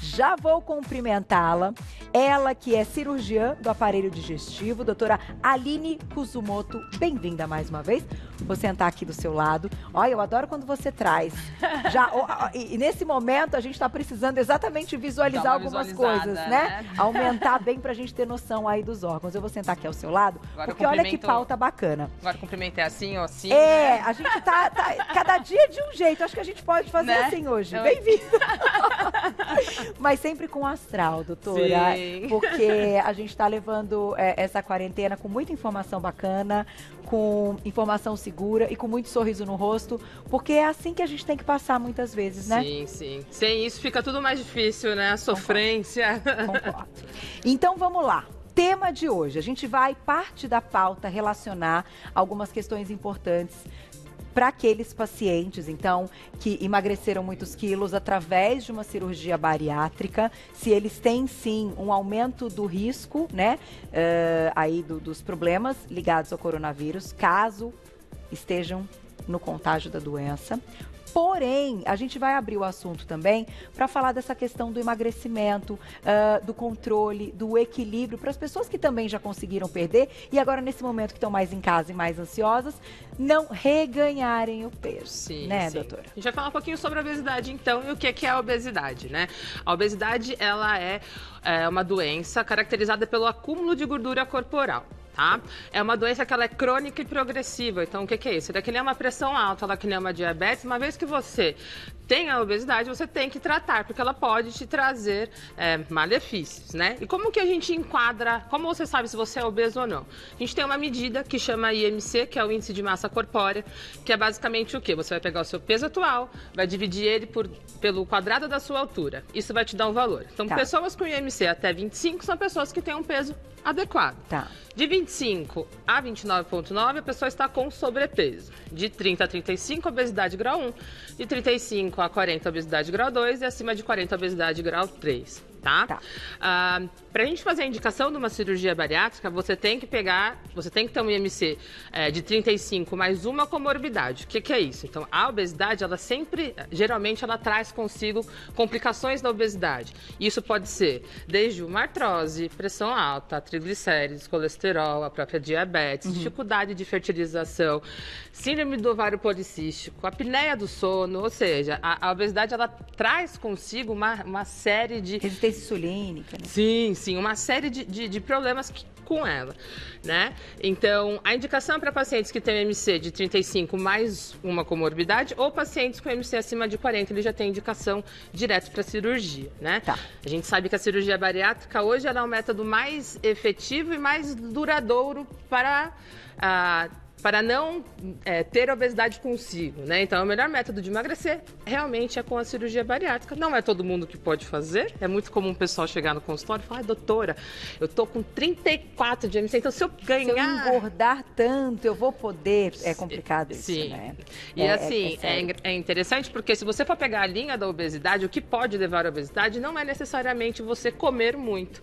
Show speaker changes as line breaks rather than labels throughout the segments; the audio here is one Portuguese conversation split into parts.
Já vou cumprimentá-la. Ela que é cirurgiã do aparelho digestivo, doutora Aline Kuzumoto. Bem-vinda mais uma vez. Vou sentar aqui do seu lado. Olha, eu adoro quando você traz. E nesse momento a gente está precisando exatamente visualizar algumas coisas, né? Aumentar bem pra gente ter noção aí dos órgãos. Eu vou sentar aqui ao seu lado, agora porque olha que pauta bacana.
Agora cumprimentei assim ou assim.
É, né? A gente tá cada dia de um jeito. Acho que a gente pode fazer assim hoje. Bem-vindo. Mas sempre com astral, doutora.
Sim.
Porque a gente tá levando essa quarentena com muita informação bacana, com informação segura e com muito sorriso no rosto, porque é assim que a gente tem que passar muitas vezes, né?
Sim, sim. Sem isso fica tudo mais difícil, né? A sofrência.
Concordo. Então vamos lá. Tema de hoje, a gente vai parte da pauta relacionar algumas questões importantes para aqueles pacientes, então, que emagreceram muitos quilos através de uma cirurgia bariátrica, se eles têm, sim, um aumento do risco, né, aí dos problemas ligados ao coronavírus, caso estejam no contágio da doença. Porém, a gente vai abrir o assunto também para falar dessa questão do emagrecimento, do controle, do equilíbrio, para as pessoas que também já conseguiram perder e agora nesse momento que estão mais em casa e mais ansiosas, não reganharem o peso,
sim,
né,
sim.
doutora?
A gente vai falar um pouquinho sobre a obesidade, então, e o que é a obesidade, né? A obesidade, ela é uma doença caracterizada pelo acúmulo de gordura corporal. Tá? É uma doença que ela é crônica e progressiva. Então, o que é isso? Ela que nem uma pressão alta, ela que nem uma diabetes. Uma vez que você tem a obesidade, você tem que tratar, porque ela pode te trazer malefícios, né? E como que a gente enquadra, como você sabe se você é obeso ou não? A gente tem uma medida que chama IMC, que é o Índice de Massa Corpórea, que é basicamente o quê? Você vai pegar o seu peso atual, vai dividir ele pelo quadrado da sua altura. Isso vai te dar um valor. Então, pessoas com IMC até 25 são pessoas que têm um peso adequado.
Tá.
De 25 a 29,9, a pessoa está com sobrepeso. De 30 a 35, obesidade grau 1. De 35 a 40, obesidade grau 2. E acima de 40, obesidade grau 3. Tá? Para a gente fazer a indicação de uma cirurgia bariátrica, você tem que ter um IMC de 35 mais uma comorbidade. O que é isso? Então, a obesidade, geralmente, ela traz consigo complicações da obesidade. Isso pode ser desde uma artrose, pressão alta, triglicérides, colesterol, a própria diabetes, dificuldade de fertilização, síndrome do ovário policístico, apneia do sono, ou seja, a obesidade, ela traz consigo uma série de...
Resistência insulínica, né?
Sim, uma série de problemas com ela, né? Então, a indicação é para pacientes que têm MC de 35 mais uma comorbidade ou pacientes com MC acima de 40, ele já tem indicação direto para cirurgia, né?
Tá.
A gente sabe que a cirurgia bariátrica hoje ela é um método mais efetivo e mais duradouro para não ter obesidade consigo, né? Então, o melhor método de emagrecer realmente é com a cirurgia bariátrica. Não é todo mundo que pode fazer. É muito comum o pessoal chegar no consultório e falar, doutora, eu tô com 34 de MC, então se eu ganhar...
Se eu engordar tanto, eu vou poder... É complicado isso,
sim.
Né?
E é interessante porque se você for pegar a linha da obesidade, o que pode levar à obesidade não é necessariamente você comer muito.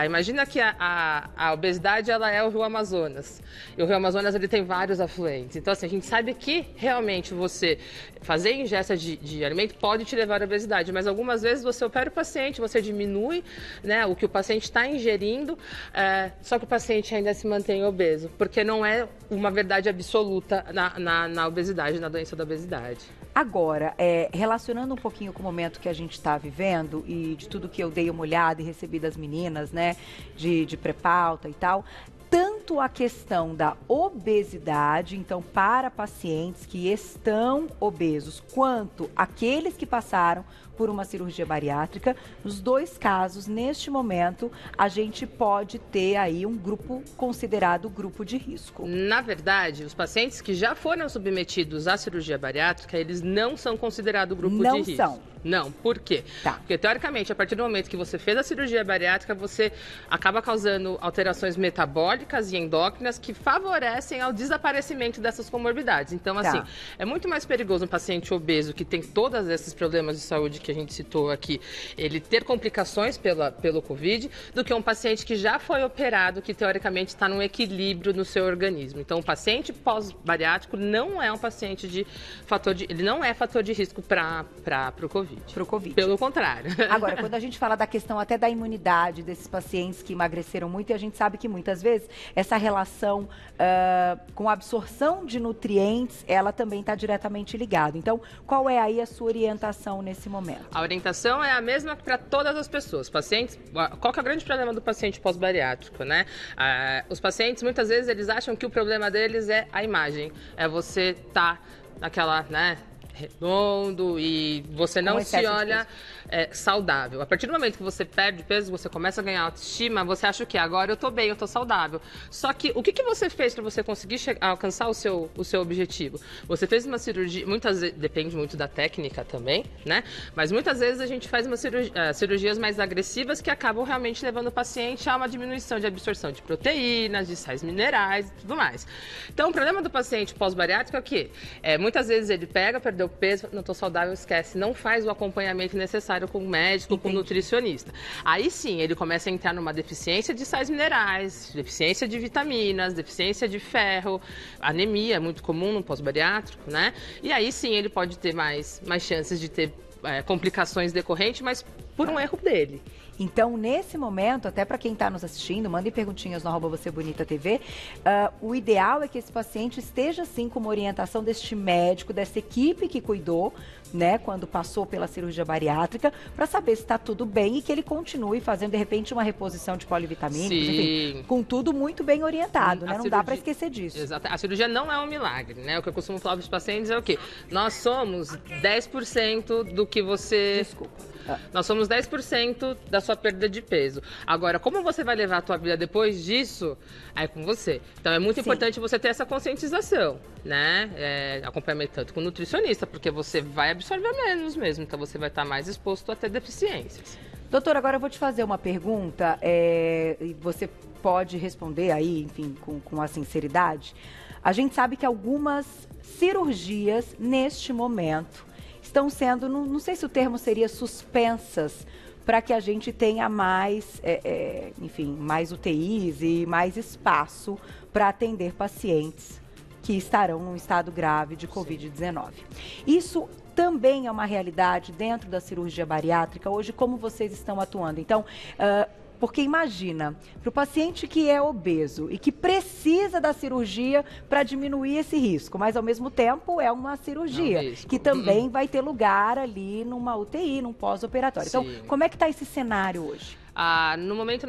Imagina que a obesidade, ela é o Rio Amazonas. E o Rio Amazonas, ele tem vários afluentes. Então, assim, a gente sabe que realmente você fazer ingesta de alimento pode te levar à obesidade, mas algumas vezes você opera o paciente, você diminui, né, o que o paciente está ingerindo, só que o paciente ainda se mantém obeso, porque não é uma verdade absoluta na obesidade, na doença da obesidade.
Agora, relacionando um pouquinho com o momento que a gente está vivendo e de tudo que eu dei uma olhada e recebi das meninas, né, de pré-pauta e tal, tanto a questão da obesidade, então para pacientes que estão obesos, quanto aqueles que passaram por uma cirurgia bariátrica, nos dois casos, neste momento, a gente pode ter aí um grupo considerado grupo de risco.
Na verdade, os pacientes que já foram submetidos à cirurgia bariátrica, eles não são considerados grupo de risco.
Não são.
Não, por quê?
Tá.
Porque, teoricamente, a partir do momento que você fez a cirurgia bariátrica, você acaba causando alterações metabólicas e endócrinas que favorecem ao desaparecimento dessas comorbidades. Então, assim, é muito mais perigoso um paciente obeso que tem todos esses problemas de saúde que a gente citou aqui, ele ter complicações pelo Covid, do que um paciente que já foi operado, que teoricamente está num equilíbrio no seu organismo. Então, o paciente pós-bariátrico não é um paciente ele não é fator de risco para o Covid.
Para o Covid.
Pelo contrário.
Agora, quando a gente fala da questão até da imunidade desses pacientes que emagreceram muito, e a gente sabe que muitas vezes essa relação com a absorção de nutrientes, ela também está diretamente ligada. Então, qual é aí a sua orientação nesse momento?
A orientação é a mesma para todas as pessoas. Pacientes, qual que é o grande problema do paciente pós-bariátrico, né? Os pacientes, muitas vezes, eles acham que o problema deles é a imagem. É você estar naquela, né, redondo e você não se olha saudável. A partir do momento que você perde peso, você começa a ganhar autoestima, você acha que agora eu tô bem, eu tô saudável. Só que o que você fez para você conseguir alcançar o seu objetivo? Você fez uma cirurgia, muitas vezes, depende muito da técnica também, né? Mas muitas vezes a gente faz cirurgias mais agressivas que acabam realmente levando o paciente a uma diminuição de absorção de proteínas, de sais minerais e tudo mais. Então, o problema do paciente pós-bariátrico é que muitas vezes ele perdeu peso, não tô saudável, esquece, não faz o acompanhamento necessário com o médico, com o nutricionista. Aí sim, ele começa a entrar numa deficiência de sais minerais, deficiência de vitaminas, deficiência de ferro, anemia, muito comum no pós-bariátrico, né? E aí sim, ele pode ter mais chances de ter complicações decorrentes, mas por um erro dele.
Então, nesse momento, até para quem está nos assistindo, mandem perguntinhas no @vocêbonita.tv. O ideal é que esse paciente esteja, sim, com uma orientação deste médico, dessa equipe que cuidou, né, quando passou pela cirurgia bariátrica, para saber se está tudo bem e que ele continue fazendo, de repente, uma reposição de polivitamínicos, enfim, com tudo muito bem orientado, né? Não dá para esquecer disso.
Exato. A cirurgia não é um milagre, né? O que eu costumo falar para os pacientes é o quê? Nós somos 10% do que você...
Desculpa.
Nós somos 10% da sua perda de peso. Agora, como você vai levar a tua vida depois disso, aí é com você. Então, é muito importante você ter essa conscientização, né? Acompanhamento tanto com o nutricionista, porque você vai absorver menos mesmo, então você vai estar mais exposto a ter deficiências.
Doutora, agora eu vou te fazer uma pergunta, e você pode responder aí, enfim, com a sinceridade. A gente sabe que algumas cirurgias, neste momento, estão sendo, não sei se o termo seria suspensas, para que a gente tenha mais, mais UTIs e mais espaço para atender pacientes que estarão num estado grave de Covid-19. Isso também é uma realidade dentro da cirurgia bariátrica. Hoje, como vocês estão atuando? Então, porque imagina, para o paciente que é obeso e que precisa da cirurgia para diminuir esse risco, mas ao mesmo tempo é uma cirurgia que também vai ter lugar ali numa UTI, num pós-operatório. Então, como é que está esse cenário hoje?
No momento,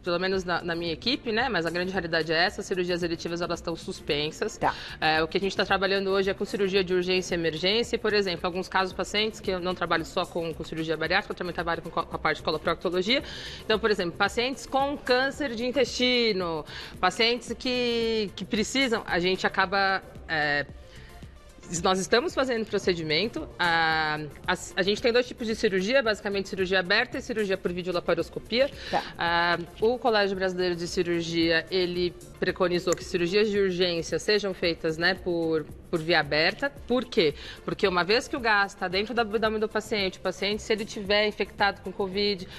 pelo menos na minha equipe, né, mas a grande realidade é essa, as cirurgias eletivas elas estão suspensas.
Tá.
O que a gente está trabalhando hoje é com cirurgia de urgência e emergência, e, por exemplo, alguns casos pacientes, que eu não trabalho só com cirurgia bariátrica, eu também trabalho com a parte de coloproctologia. Então, por exemplo, pacientes com câncer de intestino, pacientes que precisam, a gente acaba... Nós estamos fazendo procedimento. A gente tem dois tipos de cirurgia, basicamente cirurgia aberta e cirurgia por videolaparoscopia.
Tá.
O Colégio Brasileiro de Cirurgia, ele preconizou que cirurgias de urgência sejam feitas, né, por via aberta. Por quê? Porque uma vez que o gás está dentro do abdômen do paciente, o paciente, se ele tiver infectado com Covid,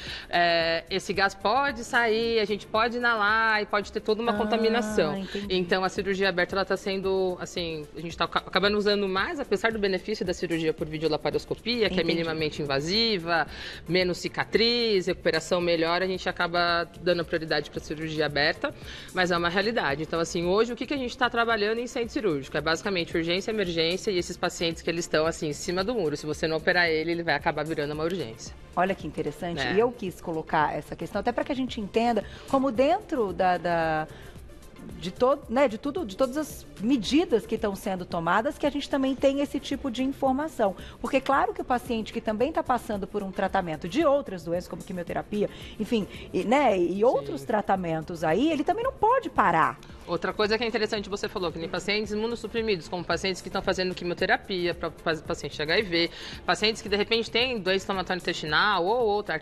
esse gás pode sair, a gente pode inalar e pode ter toda uma contaminação.
Entendi.
Então, a cirurgia aberta, ela está sendo, assim, a gente está acabando usando mais, apesar do benefício da cirurgia por videolaparoscopia, que é minimamente invasiva, menos cicatriz, recuperação melhor, a gente acaba dando prioridade para a cirurgia aberta, mas é uma realidade. Então, assim, hoje, o que a gente está trabalhando em centro cirúrgico? É basicamente urgência, emergência e esses pacientes que eles estão, assim, em cima do muro. Se você não operar ele vai acabar virando uma urgência.
Olha que interessante. E eu quis colocar essa questão, até para que a gente entenda como dentro de todas as medidas que estão sendo tomadas, que a gente também tem esse tipo de informação. Porque claro que o paciente que também está passando por um tratamento de outras doenças, como quimioterapia, enfim, e outros tratamentos aí, ele também não pode parar.
Outra coisa que é interessante, você falou, que nem pacientes imunossuprimidos, como pacientes que estão fazendo quimioterapia, para pacientes de HIV, pacientes que de repente têm doença inflamatória intestinal ou outra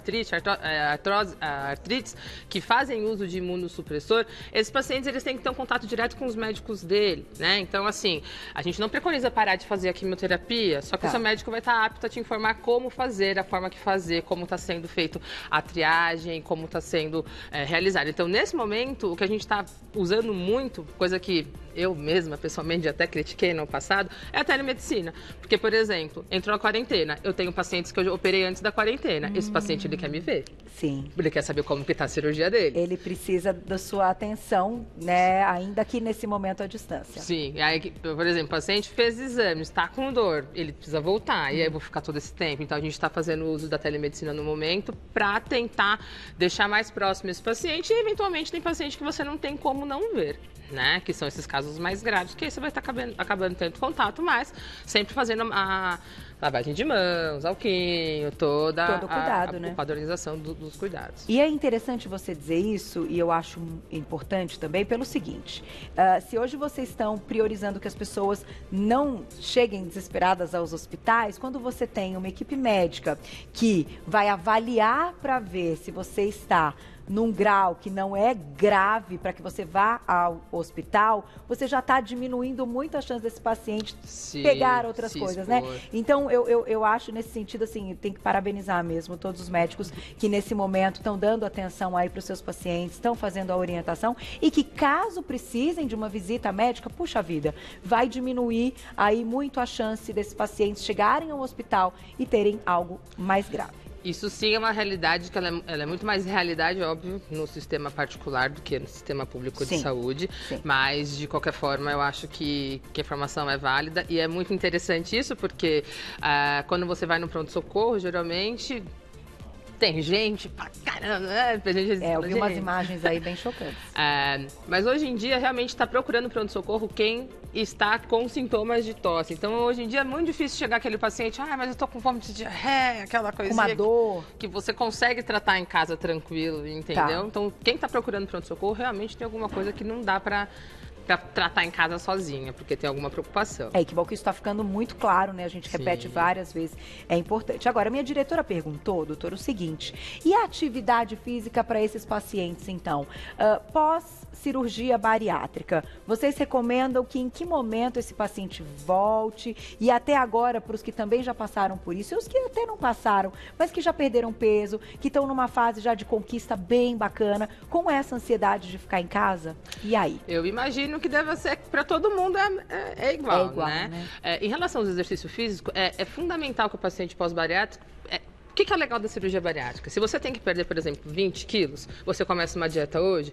artrites, que fazem uso de imunossupressor, esses pacientes eles têm que ter um contato direto com os médicos dele, né? Então, assim, a gente não preconiza parar de fazer a quimioterapia, só que o seu médico vai estar apto a te informar como fazer, a forma que fazer, como está sendo feito a triagem, como está sendo realizado. Então, nesse momento, o que a gente está usando muito, coisa que eu mesma, pessoalmente, até critiquei no passado, é a telemedicina. Porque, por exemplo, entrou a quarentena, eu tenho pacientes que eu operei antes da quarentena. Esse paciente, ele quer me ver.
Sim.
Ele quer saber como que está a cirurgia dele.
Ele precisa da sua atenção, né, ainda que nesse momento à distância.
Sim. Aí, por exemplo, o paciente fez exames, está com dor, ele precisa voltar, e aí eu vou ficar todo esse tempo. Então, a gente está fazendo uso da telemedicina no momento para tentar deixar mais próximo esse paciente e, eventualmente, tem paciente que você não tem como não ver, né? Que são esses casos mais graves, que aí você vai estar acabando tendo contato, mas sempre fazendo a lavagem de mãos, alquinho, todo cuidado, né? Padronização dos cuidados.
E é interessante você dizer isso, e eu acho importante também pelo seguinte, se hoje vocês estão priorizando que as pessoas não cheguem desesperadas aos hospitais, quando você tem uma equipe médica que vai avaliar para ver se você está num grau que não é grave para que você vá ao hospital, você já está diminuindo muito a chance desse paciente pegar outras coisas, né? Então, eu acho nesse sentido, assim, tem que parabenizar mesmo todos os médicos que nesse momento estão dando atenção aí para os seus pacientes, estão fazendo a orientação e que caso precisem de uma visita médica, puxa vida, vai diminuir aí muito a chance desses pacientes chegarem ao hospital e terem algo mais grave.
Isso sim é uma realidade que ela é muito mais realidade, óbvio, no sistema particular do que no sistema público de saúde. Sim. Mas, de qualquer forma, eu acho que a informação é válida e é muito interessante isso, porque quando você vai no pronto-socorro, geralmente tem gente pra caramba, né?
Eu vi umas imagens aí bem chocantes.
Mas hoje em dia, realmente está procurando pronto-socorro quem está com sintomas de tosse. Então, hoje em dia, é muito difícil chegar aquele paciente, mas eu tô com fome de diarreia, aquela coisinha.
Uma dor.
Que você consegue tratar em casa tranquilo, entendeu? Tá. Então, quem está procurando pronto-socorro, realmente tem alguma coisa que não dá para tratar em casa sozinha, porque tem alguma preocupação.
E que bom que isso está ficando muito claro, né? A gente repete várias vezes, é importante. Agora, minha diretora perguntou, doutor, o seguinte, e a atividade física para esses pacientes, então? Pós-cirurgia bariátrica, vocês recomendam que em que momento esse paciente volte? E até agora, para os que também já passaram por isso, e os que até não passaram, mas que já perderam peso, que estão numa fase já de conquista bem bacana, com essa ansiedade de ficar em casa? E aí?
Eu imagino que deve ser, para todo mundo é igual, né? Em relação ao exercício físico, é fundamental que o paciente pós-bariátrico... O que é legal da cirurgia bariátrica? Se você tem que perder, por exemplo, 20 quilos, você começa uma dieta hoje...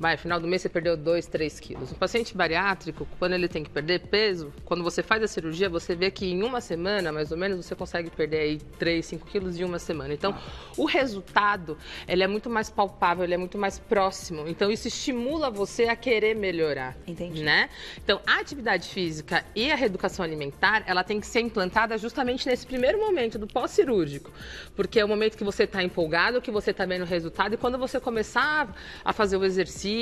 no final do mês você perdeu 2, 3 quilos. Um paciente bariátrico, quando ele tem que perder peso, quando você faz a cirurgia, você vê que em uma semana, mais ou menos, você consegue perder aí 3, 5 quilos em uma semana. Então, o resultado, ele é muito mais palpável, ele é muito mais próximo. Então, isso estimula você a querer melhorar.
Entendi.
Né? Então, a atividade física e a reeducação alimentar, ela tem que ser implantada justamente nesse primeiro momento do pós-cirúrgico. Porque é o momento que você está empolgado, que você está vendo o resultado, e quando você começar a fazer o exercício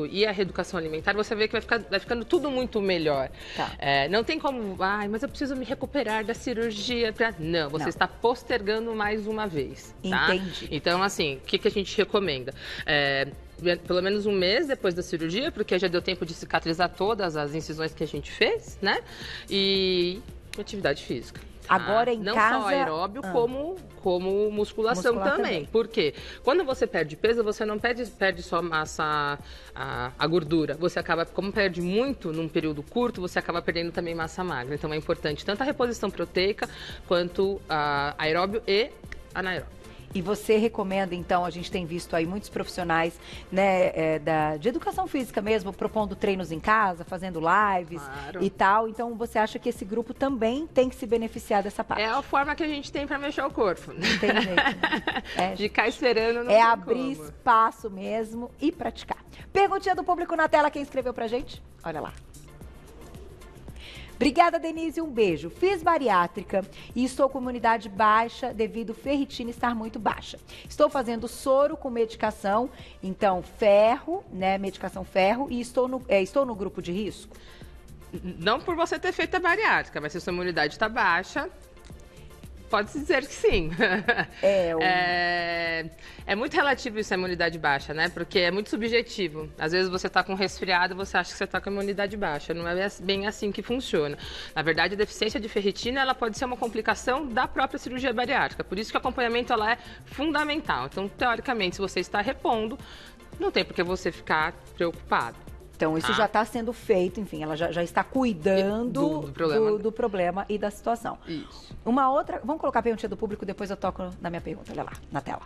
e a reeducação alimentar, você vê que vai ficando tudo muito melhor. Tá. Não tem como, mas eu preciso me recuperar da cirurgia. Não, você está postergando mais uma vez. Tá?
Entendi.
Então, assim, o que a gente recomenda? Pelo menos um mês depois da cirurgia, porque já deu tempo de cicatrizar todas as incisões que a gente fez, né? E atividade física.
Agora em
não
casa...
Não só aeróbio, como musculação também. Por quê? Quando você perde peso, você não perde só massa, a gordura. Você acaba, como perde muito num período curto, você acaba perdendo também massa magra. Então é importante tanto a reposição proteica, quanto a aeróbio e anaeróbio.
E você recomenda, então, a gente tem visto aí muitos profissionais, né, de educação física mesmo, propondo treinos em casa, fazendo lives e tal. Então, você acha que esse grupo também tem que se beneficiar dessa parte?
É a forma que a gente tem para mexer o corpo.
Não tem jeito.
Ficar esperando não tem
abrir
como.
Espaço mesmo e praticar. Perguntinha do público na tela, quem escreveu pra gente? Olha lá. Obrigada, Denise, um beijo. Fiz bariátrica e estou com imunidade baixa devido ferritina estar muito baixa. Estou fazendo soro com medicação, então ferro, né, medicação ferro, e estou no grupo de risco?
Não por você ter feito a bariátrica, mas se a sua imunidade está baixa, pode-se dizer que sim. É muito relativo isso, a imunidade baixa, né? Porque é muito subjetivo. Às vezes você está com resfriado e você acha que você está com a imunidade baixa. Não é bem assim que funciona. Na verdade, a deficiência de ferritina, ela pode ser uma complicação da própria cirurgia bariátrica. Por isso que o acompanhamento ela é fundamental. Então, teoricamente, se você está repondo, não tem por que você ficar preocupado.
Então, isso já está sendo feito, enfim, ela já está cuidando do problema e da situação.
Isso.
Uma outra, vamos colocar a perguntinha do público, depois eu toco na minha pergunta, olha lá, na tela.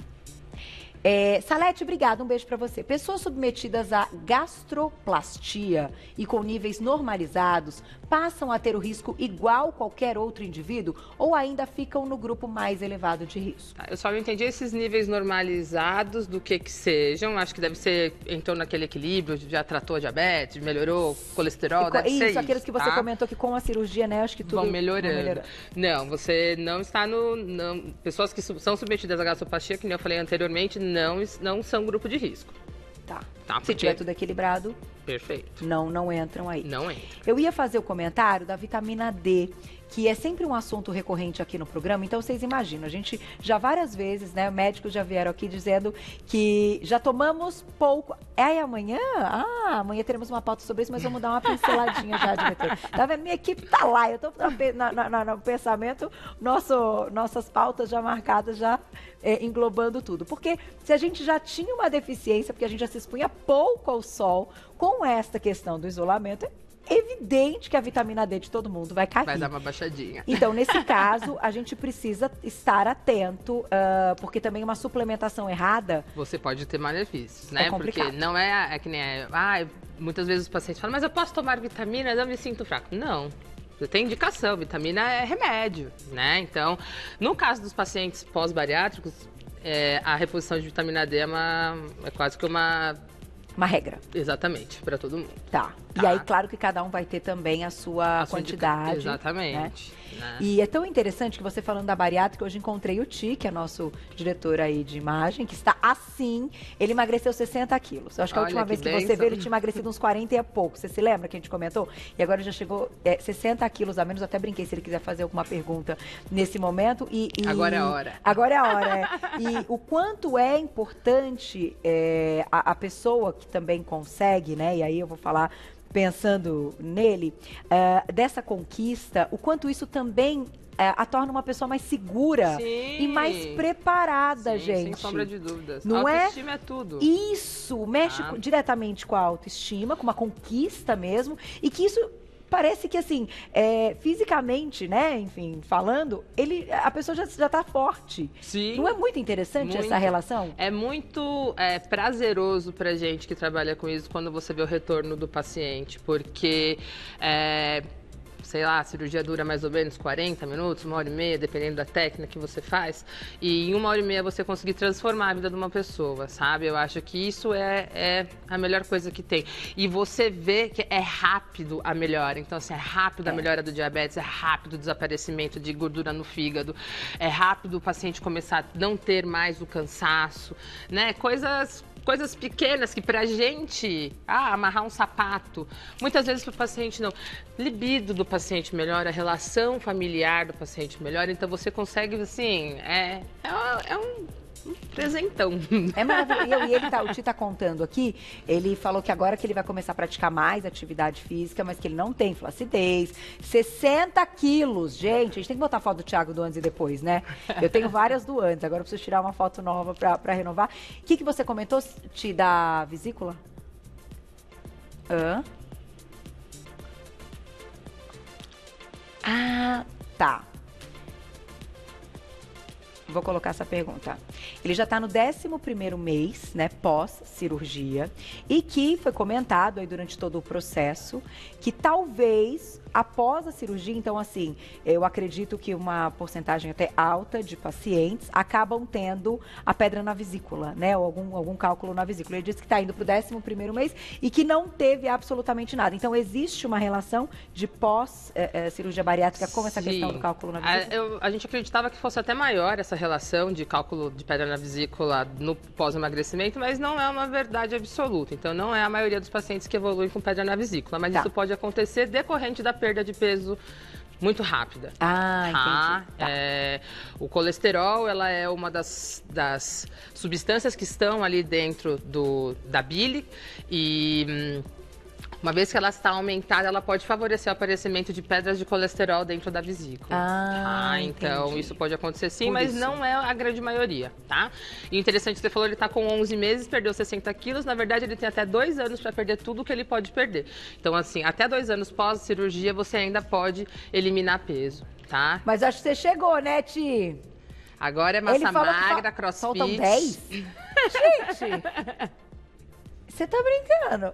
Salete, obrigada, um beijo para você. Pessoas submetidas a gastroplastia e com níveis normalizados passam a ter o risco igual qualquer outro indivíduo ou ainda ficam no grupo mais elevado de risco?
Eu só não entendi esses níveis normalizados do que sejam. Acho que deve ser em torno daquele equilíbrio, já tratou a diabetes, melhorou o colesterol, deve ser isso.
Aqueles que você comentou que com a cirurgia, né, acho que tudo
vão melhorando. Não, você não está pessoas que são submetidas à gastroplastia, que nem eu falei anteriormente, não são grupo de risco.
Tá.
Porque...
Se tiver tudo equilibrado,
perfeito.
Não entram aí.
Não entram.
Eu ia fazer o comentário da vitamina D, que é sempre um assunto recorrente aqui no programa. Então, vocês imaginam, a gente já várias vezes, né, médicos já vieram aqui dizendo que já tomamos pouco. Amanhã? Amanhã teremos uma pauta sobre isso, mas vamos dar uma pinceladinha já, diretor. Tá vendo? Minha equipe tá lá, eu tô no pensamento, nossas pautas já marcadas, já englobando tudo. Porque se a gente já tinha uma deficiência, porque a gente já se expunha pouco ao sol, com esta questão do isolamento, evidente que a vitamina D de todo mundo vai cair.
Vai dar uma baixadinha.
Então, nesse caso, a gente precisa estar atento, porque também uma suplementação errada...
Você pode ter malefícios, né?
É complicado.
Porque não é que nem... muitas vezes os pacientes falam, mas eu posso tomar vitamina, eu me sinto fraco. Não. Você tem indicação, vitamina é remédio, né? Então, no caso dos pacientes pós-bariátricos, a reposição de vitamina D é quase que uma
regra.
Exatamente, para todo mundo.
Tá. E aí, claro que cada um vai ter também a sua quantidade.
Exatamente.
Né? E é tão interessante que você falando da bariátrica, hoje encontrei o Ti, que é nosso diretor aí de imagem, que está assim, ele emagreceu 60 quilos. Eu acho que a última vez que você viu, ele tinha emagrecido uns 40 e pouco. Você se lembra que a gente comentou? E agora já chegou 60 quilos a menos. Eu até brinquei se ele quiser fazer alguma pergunta nesse momento.
Agora é a hora.
Agora é a hora, E o quanto é importante a pessoa que também consegue, né? E aí eu vou falar... pensando nele, dessa conquista, o quanto isso também a torna uma pessoa mais segura e mais preparada, gente.
Sem sombra de dúvidas.
Não
autoestima é tudo.
Isso, mexe diretamente com a autoestima, com uma conquista mesmo, e que isso... Parece que, assim, fisicamente, né, enfim, falando, a pessoa já tá forte.
Sim.
Não é muito interessante essa relação?
É muito prazeroso pra gente que trabalha com isso quando você vê o retorno do paciente, porque... sei lá, a cirurgia dura mais ou menos 40 minutos, 1h30, dependendo da técnica que você faz. E em 1h30 você conseguir transformar a vida de uma pessoa, sabe? Eu acho que isso é a melhor coisa que tem. E você vê que é rápido a melhora. Então, assim, é rápido a melhora do diabetes, é rápido o desaparecimento de gordura no fígado, é rápido o paciente começar a não ter mais o cansaço, né? Coisas pequenas que pra gente, amarrar um sapato, muitas vezes pro paciente não. Libido do paciente melhora, a relação familiar do paciente melhora, então você consegue, assim, um presentão.
É maravilhoso. E o Ti tá contando aqui, ele falou que agora que ele vai começar a praticar mais atividade física, mas que ele não tem flacidez. 60 quilos, gente. A gente tem que botar a foto do Thiago do antes e depois, né? Eu tenho várias do antes, agora eu preciso tirar uma foto nova pra renovar. O que você comentou, Ti, da vesícula? Tá. vou colocar essa pergunta. Ele já está no 11º mês, né, pós-cirurgia, e que foi comentado aí durante todo o processo que talvez após a cirurgia, então assim, eu acredito que uma porcentagem até alta de pacientes acabam tendo a pedra na vesícula, né, ou algum cálculo na vesícula. Ele disse que está indo para o 11º mês e que não teve absolutamente nada. Então existe uma relação de pós-cirurgia bariátrica com essa questão do cálculo na vesícula?
A gente acreditava que fosse até maior essa relação de cálculo de pedra na vesícula no pós-emagrecimento, mas não é uma verdade absoluta. Então não é a maioria dos pacientes que evoluem com pedra na vesícula, mas isso pode acontecer decorrente da perda de peso muito rápida.
Entendi. Tá.
O colesterol, ela é uma das substâncias que estão ali dentro da bile e uma vez que ela está aumentada, ela pode favorecer o aparecimento de pedras de colesterol dentro da vesícula. Então
entendi.
isso pode acontecer sim, mas não é a grande maioria, tá? E interessante, você falou, ele está com 11 meses, perdeu 60 quilos, na verdade ele tem até 2 anos para perder tudo que ele pode perder. Então assim, até 2 anos pós-cirurgia, você ainda pode eliminar peso, tá?
Mas acho que você chegou, né, Ti?
Agora é massa magra, crossfit.
Faltam 10? Gente, você tá brincando?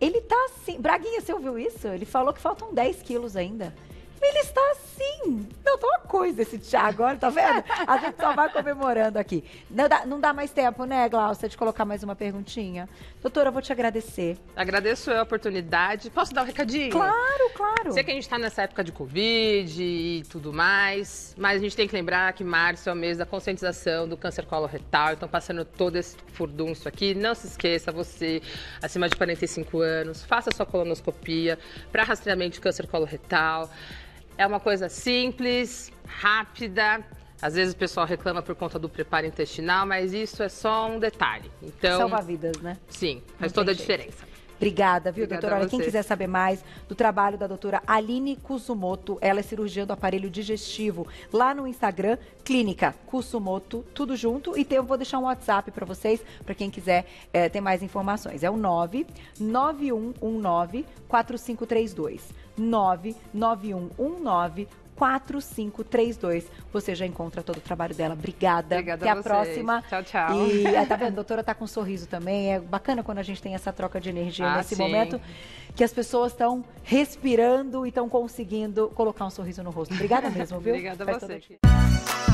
Ele tá assim... Braguinha, você ouviu isso? Ele falou que faltam 10 quilos ainda. Ele está assim. Não, tá uma coisa esse Thiago, olha, tá vendo? A gente só vai comemorando aqui. Não dá mais tempo, né, Glaucia, de colocar mais uma perguntinha? Doutora, eu vou te agradecer.
Agradeço a oportunidade. Posso dar um recadinho?
Claro, claro.
Sei que a gente tá nessa época de Covid e tudo mais, mas a gente tem que lembrar que março é o mês da conscientização do câncer coloretal. Então, passando todo esse furdunço aqui, não se esqueça, você, acima de 45 anos, faça sua colonoscopia para rastreamento de câncer coloretal. É uma coisa simples, rápida. Às vezes o pessoal reclama por conta do preparo intestinal, mas isso é só um detalhe. Então,
salva vidas, né?
Sim, faz toda a diferença.
Obrigada, viu,
Obrigada
doutora? Olha, quem
você.
quiser saber mais do trabalho da doutora Aline Kusumoto, ela é cirurgiã do aparelho digestivo, lá no Instagram, Clínica Kusumoto, tudo junto. E eu vou deixar um WhatsApp para vocês, para quem quiser ter mais informações. É o 99119-4532. 99119-4532. Você já encontra todo o trabalho dela. Obrigada.
Obrigada
Até a
vocês.
próxima.
Tchau, tchau.
E tá vendo, a doutora tá com um sorriso também. É bacana quando a gente tem essa troca de energia nesse
sim.
momento que as pessoas estão respirando e estão conseguindo colocar um sorriso no rosto. Obrigada mesmo, viu?
Obrigada a
Faz toda
você.
a diferença.